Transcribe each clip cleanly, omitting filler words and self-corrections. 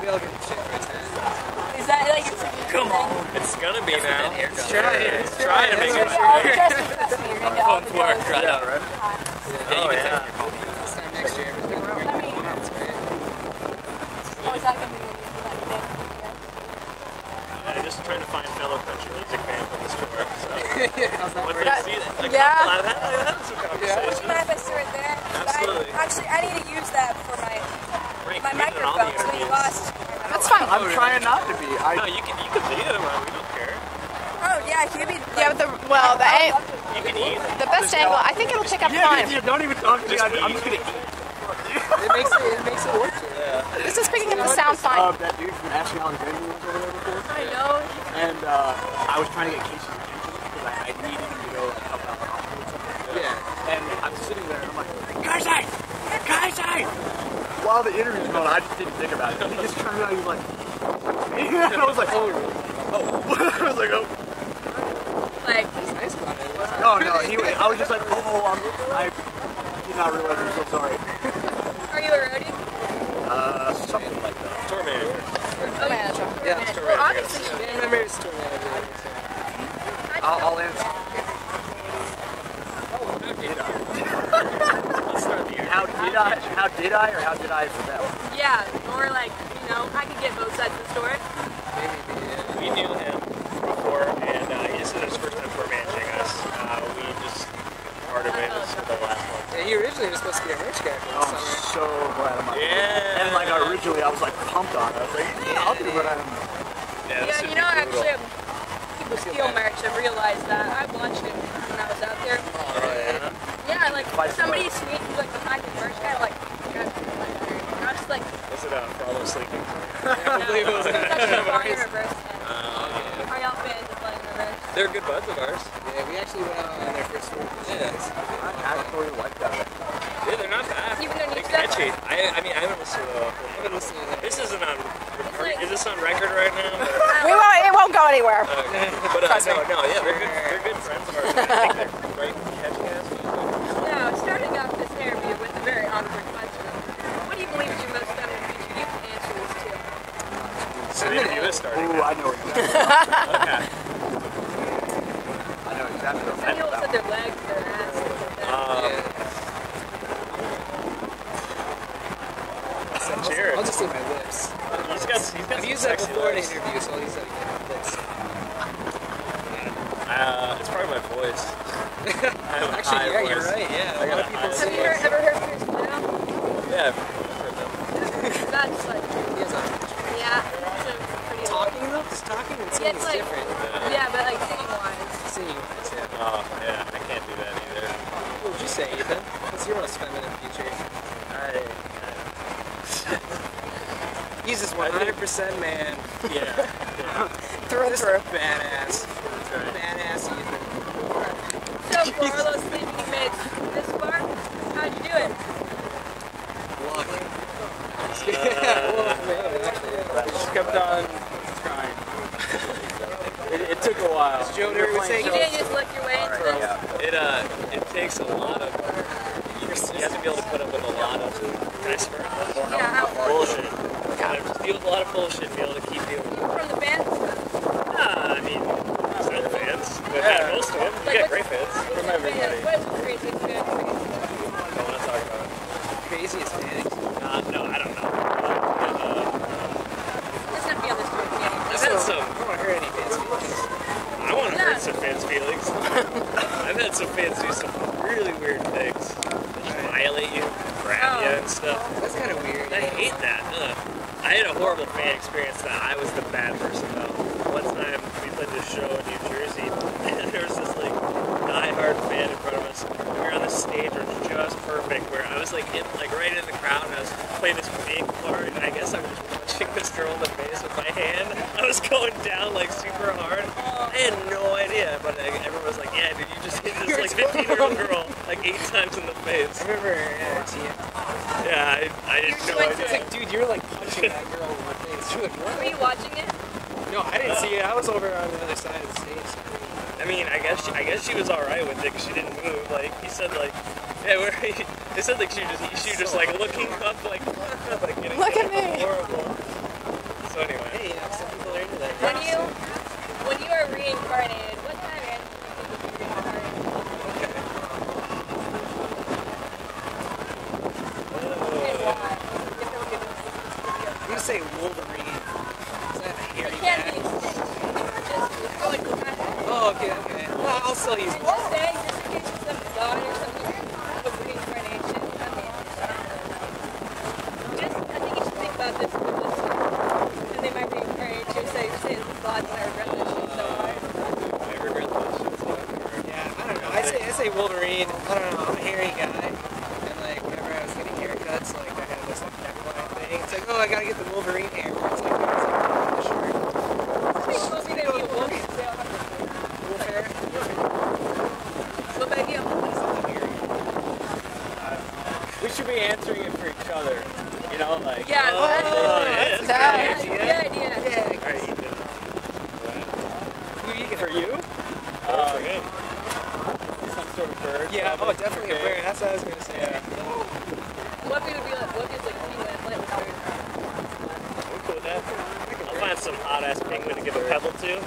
we all get the shit right now. Is that like it's Come on. It's gonna be now. It's trying. It's trying to make it Fun work. Right Yeah, out, right? Oh, yeah. This time next year, everything's gonna be great. That's great. Oh, is that gonna be Just trying to find fellow country music fans on this tour. So. How's that Once work? I see that, like, Yeah. I've had some conversations. Can I have a sword there? Absolutely. I need to use that for my Right, microphone. So we lost. That's fine. I'm trying not to be. No, you can be them. We don't care. Oh yeah, he'd be. Yeah, but You can eat. the best angle, I think it'll pick up fine. Don't even talk to me. I'm just gonna eat. It makes it work. This is picking up the sound fine. That dude from Ashley Alexander was over there before. I know. And I was trying to get Casey's attention because I needed him to go like, help out the hospital or something. Yeah. And I'm sitting there and I'm like, Casey! Casey! While the interview's going on, I just didn't think about it. He just turned around and he was like, and I was like, oh. I was like, oh. Like. He's nice about it. No, I was just like, I did not realize I'm so sorry. Are you a roadie? Something like that. Tour manager. Oh, manager. Yeah. Well, obviously you I did. remember his tour manager. I'll answer. Let's start the year. How did I, or how did I for that one? Yeah, or like, you know, I could get both sides of the story. We knew him before, and this is his first time tour managing us. We just parted ways for the last one. Yeah, he originally was supposed to be a merch guy for I'm the summer. so glad I'm not. Yeah. And like originally I was like pumped on it. I was like, yeah, I'll do what I'm. Yeah, Yeah, you know, actually, people steal merch. I've realized that. I watched it when I was out there. Yeah, like somebody sweet, like behind the merch guy, like, and I was just like, Was it for all those sleeping? I believe it was actually flying in reverse. Are y'all fans of flying in reverse? They're good buds of ours. Yeah, we actually went out on their first tour. Yeah. I actually like that. Yeah, they're not bad. Even their new They're stuff? catchy. I mean, I haven't listened to the whole I've been listening to that. This isn't on. Is this on record right now? It won't go anywhere. Okay. But no, yeah, they're good friends of ours. I think they're right catchy ass. Now, starting off this interview with a very awkward question. What do you believe is your most feminine feature? You can answer this too. So the interview is starting. Ooh, I know exactly. Okay. I know exactly what Some people said their legs, their ass, things like that. Cheers. I'll just say my lips. He's got I've some used that sexy before in lips. interviews, so I'll use that again. Lips. It's probably my voice. I have a Actually, high yeah, voice. you're right. Yeah, a lot of people Have say you ever heard Chris Blue? Yeah, I've heard them. That's like, he has a yeah, it's a pretty talking though. Just talking and Yeah, singing it's is like, different. yeah, but like singing wise. Singing wise, yeah. Oh, yeah, I can't do that either. What would you say, Ethan? What's your most feminine feature? He's just 100% man. Yeah. Through and Just through. badass. Right. Badass Ethan. So for all those things you made this far, how'd you do it? Luck. Well, man, actually. Just kept on trying. It took a while. As Joe Dirt would say, You didn't just lick your way into this? It takes a lot of. You have to be able to put up with a lot of. Can I swear? Yeah, Bullshit. You have to deal with a lot of bullshit and be able to keep dealing with it. from the band? I mean, some fans. But yeah, most of them. You get great fans. From everybody. What is the craziest band? I don't want to talk about it. craziest fans. No, I don't know. Doesn't have to be on this tour. I've had some. I don't want to hurt any fans' feelings. I want to hurt some fans' feelings. I've had some fans do some really weird things. They just violate you, grab you and stuff. That's kind of weird. I hate that. I had a horrible fan experience that I was the bad person though. One time we played this show in New Jersey and there was this like die-hard fan in front of us. We were on the stage, it was just perfect where I was like right in the crowd and I was playing this big part and I guess I was just punching this girl in the face with my hand. I was going down like super hard. I had no idea, but everyone was like, yeah, did you just hit this like 15-year-old girl like 8 times in the face? I remember seeing it. Yeah, I had no It's idea. like, dude, you're like punching that girl in the face. You're like, what? Were you watching it? No, I didn't see it. I was over on the other side of the stage. I mean, I guess she was all right with it because she didn't move. Like he said, like yeah, they said like she was just like looking up, like getting Look at me. horrible. Wolverine. Is that a It hairy can't guy? be extinct. Just go like kind of. Oh, okay, okay. Well, I'll still use And just say, just in case it's some god or something, of reincarnation. I mean, just, I think you should think about this with this. And they might reincarnate you, say it's gods, and I regret this shit so hard. I regret this shit so hard. Yeah, I don't know. I say Wolverine. I don't know. I'm a hairy guy, and like whenever I was getting haircuts, like I had this like neckline thing. It's like, oh, I gotta get the Wolverine hair. It's like the shirt. Somebody's supposed to be a wolf. Wolf hair. What baby? We should be answering it for each other. You know, like. Yeah, yeah. that's That- a good idea. Yeah. Alright, Ethan. Who are you gonna For you? For him. Some sort of bird. Yeah. probably. Oh, definitely a bird. That's what I was gonna say. Yeah. What would be like? What is like penguin flight with bird? I'm cool with that. I'll find some hot ass penguin to give a pebble to, you know?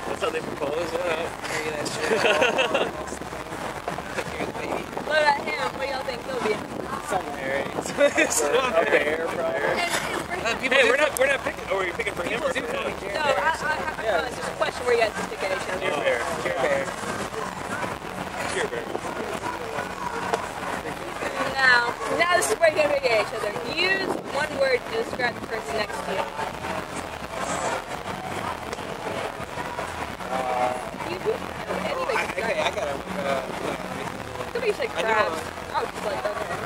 That's how they propose, yeah. Carry that shit. Here's the baby. What about him? What do y'all think he'll be? Something hairy. So A bear, probably. people Hey, do- we're not picking. Oh, are you picking for him people or do for call me him? Jared No, Bear, I so- it's just a question where you guys stick at each other. Cheer bear. Jared Bear. Cheer bear. Now this is where you're gonna be at each other. Use one word to describe the person next to you. Okay, I gotta. Somebody said I know. crabs. I was just like, okay.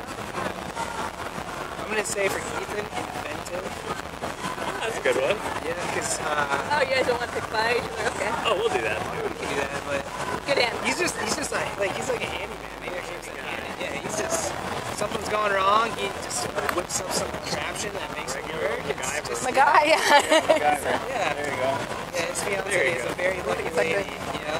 I'm gonna say for Ethan, inventive. That's a good one. Yeah, because Oh, you guys don't want to pick fight? Okay. Oh, we'll do that. we can do that, but Good answer. he's just like he's like a handyman. Maybe I can't say handy. Yeah, he's just something's going wrong. He just whips up some contraption that makes it work. It's just My guy, yeah. yeah. There you go. Yeah, his fiance There you is go. a very lucky It's like lady. You know,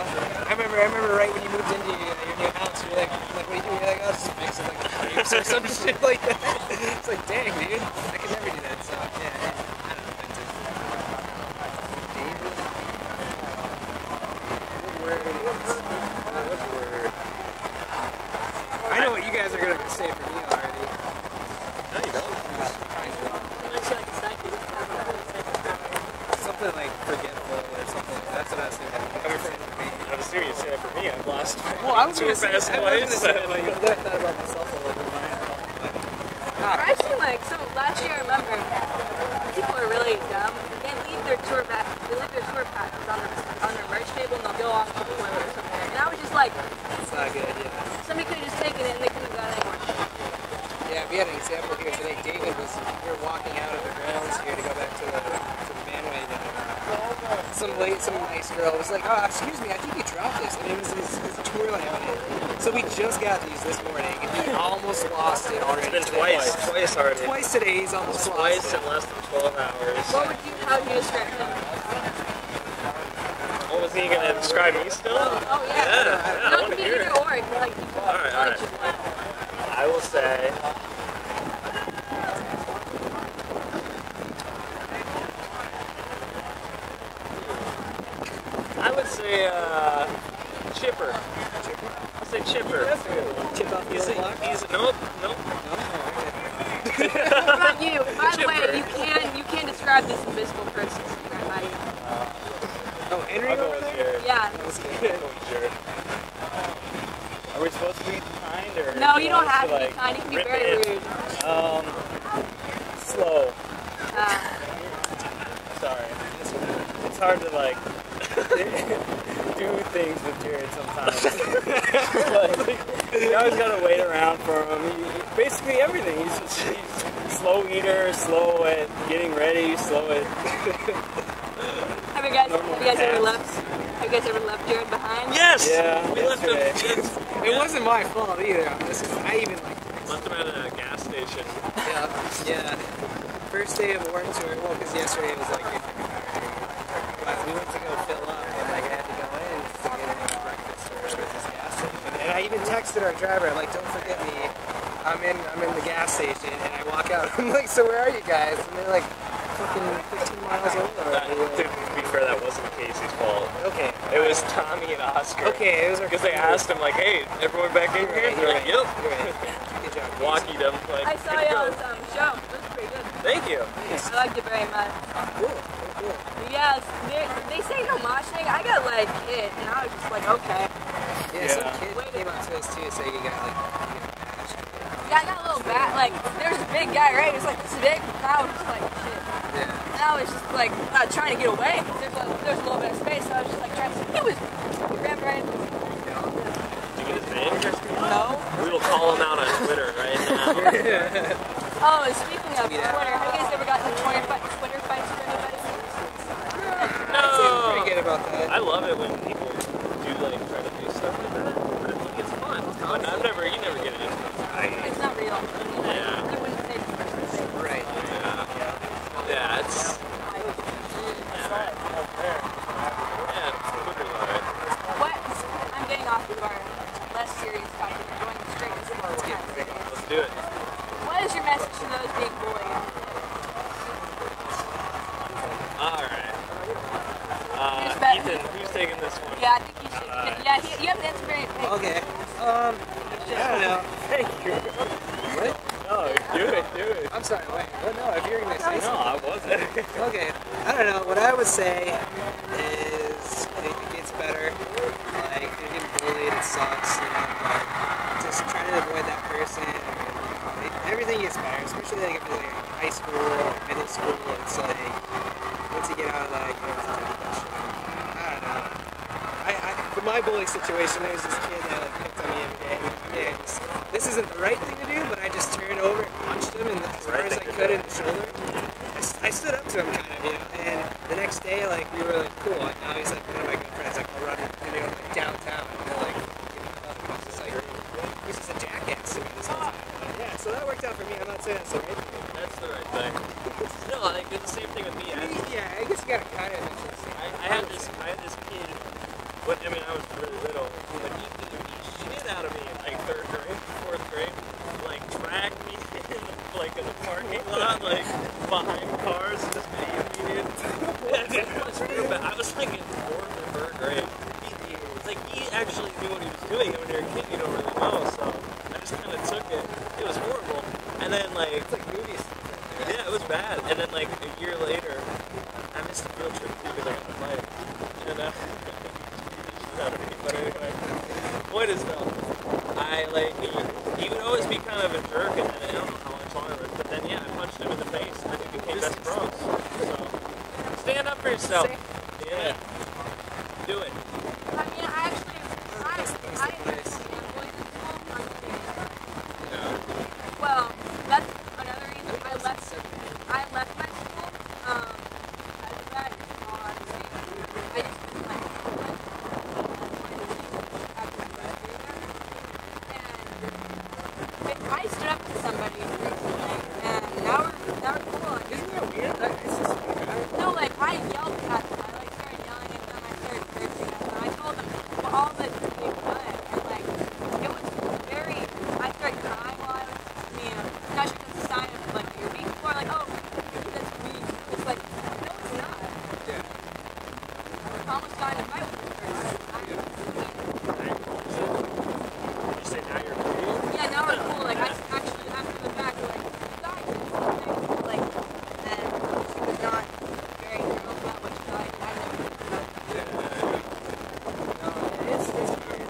I remember right when you moved into your new house, you're like, what do you do? You're like, oh, just fix it like the pipes or some shit like that. It's like, dang, dude, I could never do that. So yeah, I don't know. Inventive. David. What word? I know what you guys are gonna say for me already. No, you don't. Something like forgetful or something. That's what I was thinking. Coming from me. I was serious. Say that for me. I've lost. Well, I was Tour gonna say, fast I was gonna twice. say, like, I thought about myself a little bit. Actually, like, so last year I remember people are really dumb. They leave their tour packages on their merch table and they'll go off to the toilet or something. And I was just like, It's not good, yeah. somebody could have just taken it and they couldn't have gone anywhere. Yeah, we had an example here today. David we were walking out of the grounds here to go back to the bandwagon. Some nice girl was like, oh, excuse me, I think you dropped this. And it was his tour laminate. So we just got these this morning, and he almost lost it already. It's been today. twice already. Twice today, he's almost Twice lost in less than 12 hours. How would you describe him? What was he gonna describe me still? Oh, yeah. Yeah, I No, want it to could be hear either it. or. It could be like, Alright. I will say. I would say chipper. I'll say chipper. Chip off the He's old a, block? he's a, nope. What about you? By the way, you can describe this invisible person. By you. Oh, Henry I'll go over with there? Jared. Yeah. I'll go with Jared. Are we supposed to be kind or? No, you don't want us have to be like, kind. You can be rip very it. rude. Slow. Sorry. It's hard to like do things with Jared sometimes. Like, you always gotta wait around for him. Basically everything. He's slow eater, slow at getting ready, slow at. Have you guys ever left Jared behind? Yes! Yeah, We left him. It wasn't my fault either. I even like. Left him at a gas station. Yeah. First day of Warren Tour, well, because yesterday it was like, but we went to go fill up, and like I had to go in to get any breakfast or this gas station. And I even texted our driver, I'm like, don't forget me. I'm in the gas station, and I walk out. I'm like, so where are you guys? And they're like, fucking 15 miles over. Dude, to be fair, that wasn't Casey's fault. Okay. It was Tommy and Oscar. Okay, it was our. Because they asked him, like, hey, everyone back in here? They're like, yep. You're right. Good job. Walkied him. Like, I saw y'all's show. It was pretty good. Thank you. I liked it very much. Cool. Cool. Yes, they say no moshing. I got like hit, and I was just like, okay. Yeah, some kid came up to us too saying he got like bashed. Yeah, I got a little bad. Like, there was a big guy, right? It was like this big. And I was just like, shit. Yeah. And I was just like trying to get away. There was a little bit of space, so I was just like trying to. He grabbed right. Did you get his name? No. We will call him out on Twitter right now. Oh, and speaking of Twitter, have you guys ever gotten Twitter fights for anybody? No. Pretty good about that. I love it when people do like try to do stuff like that. But it's fun. But you never get it. It's not real. Yeah. You wouldn't say the first thing. Right. Yeah, it's. Yeah, Twitter's alright. What? I'm getting off of our less serious topic. We're going straight to the Let's do it. What is your message to those being bullied? Alright. Ethan, who's taking this one? Yeah, I think you should. Yeah, you have to answer very quick. Okay. I don't know. Thank you. What? No, do it. I'm sorry, wait. Well, no, if you're gonna say No, I wasn't. Okay, I don't know. What I would say is it gets better. Like, if you're getting bullied, it sucks, you know, but just try to avoid that person. Everything gets better, especially like if you're like high school or middle school. It's like, once you get out of that, you don't have to do that shit. I don't know. For my bullying situation, there was this kid that like picked on me every day. I mean, this isn't the right thing to do, but I just turned over and punched him as hard as I could in the shoulder. I stood up to him kind of, you know, and the next day, like, we were like, cool, and now he's like one of my good friends, like, we'll run, you know, like, downtown, and we're like, he's just like, he's just a jackass to me this whole time. Yeah, so that worked out for me. I'm not saying that's the right thing. That's the right thing. No, like, it's the same thing with me. Yeah, I guess you gotta kind of mention the same. I had this kid, but I mean, I was really little, but he beat the shit out of me in like 3rd grade, 4th grade, like dragged me in the parking lot, like behind cars, just being it was real bad. I was like in 4th or 3rd grade. He actually knew what he was doing, and when you're a kid, you don't really know, so I just kind of took it. It was horrible. And then like, It's like movies. yeah, it was bad. And then like a year later, I missed a field trip too because I got in a fight. And but anyway, point is though, he would always be kind of a jerk, and then I don't know how much longer, but then yeah, I punched him in the face, and then we became best bros. So stand up for yourself. Yeah, do it. I mean, I understand bullying in school. Well, that's another reason I left my school. I did that on. I just and I stood up to somebody recently, and now we're cool. Isn't that weird? It's just, No, like I yelled at them. I like started yelling at them. I started cursing at them. I told them all that they've done, and like it was very. I started crying while I was, not sure if it's a sign of like you're weak for like that's weak. It's like no, it's not. yeah. I almost got in a fight with this person. You say now you're cool? Yeah, now we're cool. Like I actually after the fact, like you guys did something like, and she was not very girl about what you guys. I know. No, it's weird.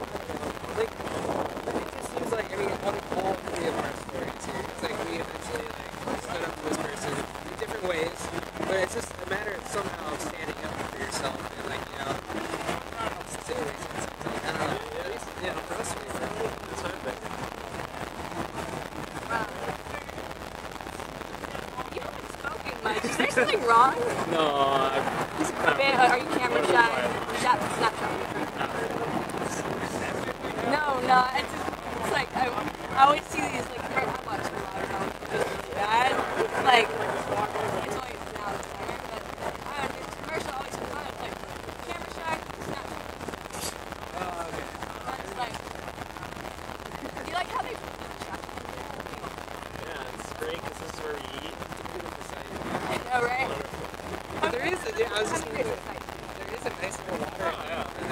Like, it just seems like, I mean, all three of our stories here, it's like we eventually, like, stood up to this person in different ways, but it's just a matter of somehow standing up for yourself and, like, you know, situations. It's like, I don't know, at least, you know, for us, we It's hard, but You haven't spoken much. Is there something wrong? No, Are you camera shy? Snapshot. No. It's like I always see these like I watch a lot of them. It's bad. Like it's always now the summer, but I don't know. This commercial always comes on. It's like camera shy, Snapchat. Oh, okay. And it's like you like how they Snapchat. yeah, it's great because this is where we eat. I know, right? But there is, yeah, I was just I'm thinking, curious, like, there is a nice little water. Oh, yeah. to be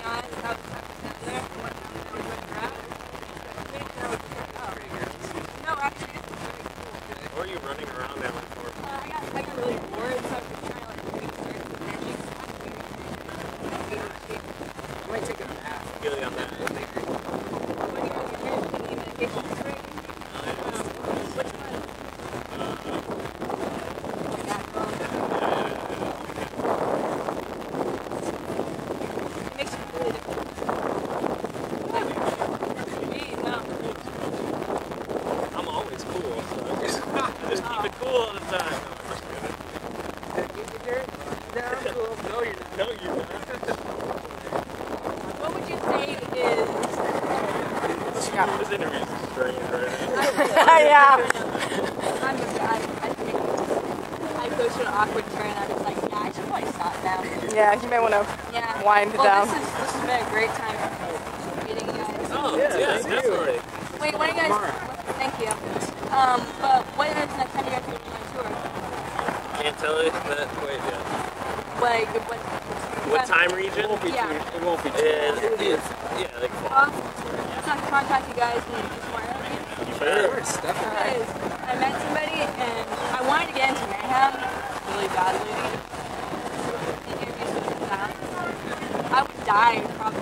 honest, I was there for one time. No, actually, it's very cool. are you running around that one for? I got really bored, so I'm just trying to like restart some energy. I might take a nap. Feel you on that. What do you guys get here? Do you need medication spray? Which one? It makes you really different. Me? No. I'm always cool, so I just keep it cool all the time. No, I'm cool. No, you're not. No, you're not. What would you say is... This interview's strange right now. Yeah. I'm a guy. I go to an awkward turn. I'm just like, yeah, I should probably stop now. Yeah, you may want to Yeah. wind well, down. This has been a great time meeting you guys. Oh, Yeah, yeah, thank you. definitely. Wait, what are you guys? Thank you. But what is the next time you guys are doing a tour? Can't tell you that. Wait, yeah. Like, What time region? It won't be Yeah. too. It won't be too. Yeah, like fall. So I can contact you guys and do some more interviews. Of course, definitely. Because I met somebody and I wanted to get into mayhem really badly. The interviews with them. I would die probably.